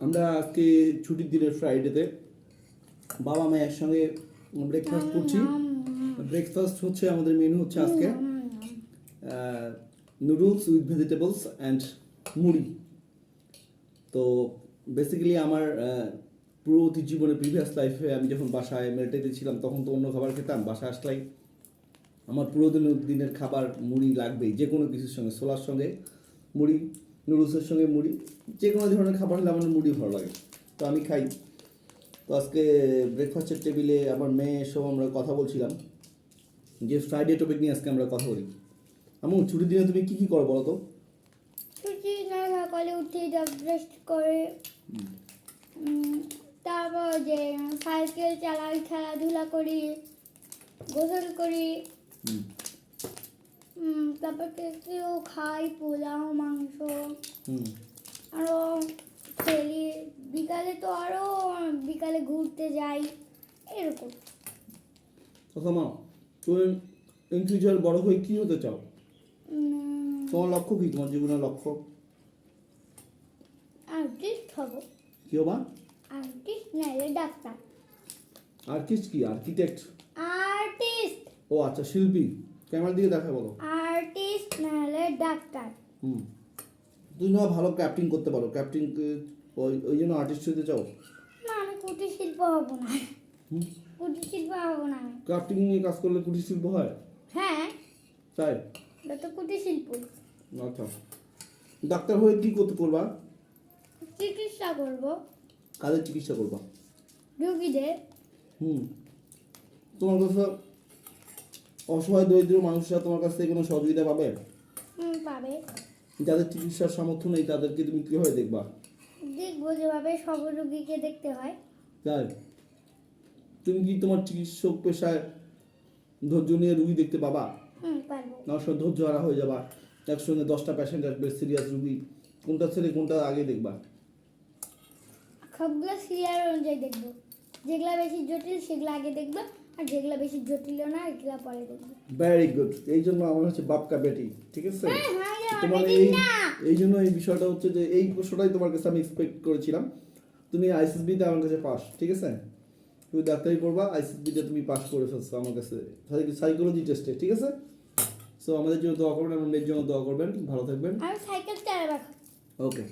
আমরা আজকে ছুটির দিনের ফ্রাইডেতে বাবা মা একসঙ্গে ব্রেকফাস্ট করছি। ব্রেকফাস্ট হচ্ছে আমাদের মেনু হচ্ছে আজকে নুডলস উইথ ভেজিটেবলস অ্যান্ড মুড়ি। তো বেসিক্যালি আমার পুরোটি জীবনে প্রিভিয়াস লাইফে আমি যখন বাসায় মেরিটাইতে ছিলাম তখন তো অন্য খাবার খেতাম। বাসায় আসলেই আমার পুরো দিনের খাবার মুড়ি লাগবেই, যে কোনো কিছুর সঙ্গে, ছোলার সঙ্গে মুড়ি, নুডলসের সঙ্গে মুড়ি, যে কোনো ধরনের খাবার হলে আমার মুড়ি ভালো লাগে, তো আমি খাই। তো আজকে ব্রেকফাস্টের টেবিলে আমার মেয়ে সব আমরা কথা বলছিলাম যে ফ্রাইডে টপিক নিয়ে আজকে আমরা কথা বলি। আমু, ছুটির দিনে তুমি কী কী করো বলো তো? ছুটি না সকালে উঠে ব্রাশ করে তারপর যে সাইকেল চালাই, খেলাধুলা করি, গোসল করি, তারপর কেউ খাই, পোলাও, মাংস, আরও খেলি। বিকালে তো আরও বিকালে ঘুরতে যাই, এরকম। আচ্ছা মা, তুমি ইন ফিউচার বড় হয়ে কী হতে চাও? তোমার লক্ষ্য কী, তোমার জীবনের লক্ষ্য? আর্টিস্ট হব। কী হবা? আর্টিস্ট নাইলে ডাক্তার। আর্টিস্ট কি? আর্কিটেক্ট? আর্টিস্ট। ও আচ্ছা, শিল্পী। ক্যামেরার দিকে দেখা বলো। আর্টিস্ট নাইলে ডাক্তার। তুমি না ভালো ক্রাফটিং করতে পারো, ক্রাফটিং ওই জন্য আর্টিস্ট হতে চাও? না, আমি কুটির শিল্প হব না। কুটির শিল্প হব না। ক্রাফটিং নিয়ে কাজ করলে কুটির শিল্প হয়? হ্যাঁ, তাই? এটা তো কুটির শিল্প। আচ্ছা, ডাক্তার হয়ে কি করতে করবা? চিকিৎসা করব। কাদের চিকিৎসা করবা? রোগীদের। তোমার কাছে অসহায় দরিদ্র মানুষরা তোমার কাছ থেকে কোনো সহযোগিতা পাবে? পাবে। যাদের চিকিৎসার সামর্থ্য নেই তাদেরকে তুমি কীভাবে দেখবা? দেখবো যেভাবে সব রোগীকে দেখতে হয়। তাই? তুমি কি তোমার চিকিৎসক পেশায় ধৈর্য নিয়ে রুগী দেখতে পাবা? পারবো। না সব ধৈর্য হারা হয়ে যাবা, একসঙ্গে 10টা পেশেন্ট আসবে, সিরিয়াস রুগী, কোনটা ছেড়ে কোনটা আগে দেখবা? সবগুলো সিরিয়াল অনুযায়ী দেখবো। যেগুলা বেশি জটিল সেগুলো আগে দেখবো, আর যেগুলো বেশি জটিল না এগুলো পরে দেখবো। Very good. এই জন্য আমার হচ্ছে বাপকা বেটি, ঠিক আছে? তোমার এই জন্য এই বিষয়টা হচ্ছে যে এই প্রশ্নটাই তোমার কাছে আমি এক্সপেক্ট করেছিলাম। তুমি আইসিএসবিতে আমার কাছে পাস, ঠিক আছে? তুমি ডাক্তারি করবা, আইসিএসবিতে তুমি পাস করে ফেলছো আমার কাছে সাইকোলজি টেস্টে, ঠিক আছে? সো আমাদের জন্য দোয়া করবেন, আমার মেয়ের জন্য দোয়া করবেন, ভালো থাকবেন। আর সাইকেল চালাবে। ওকে।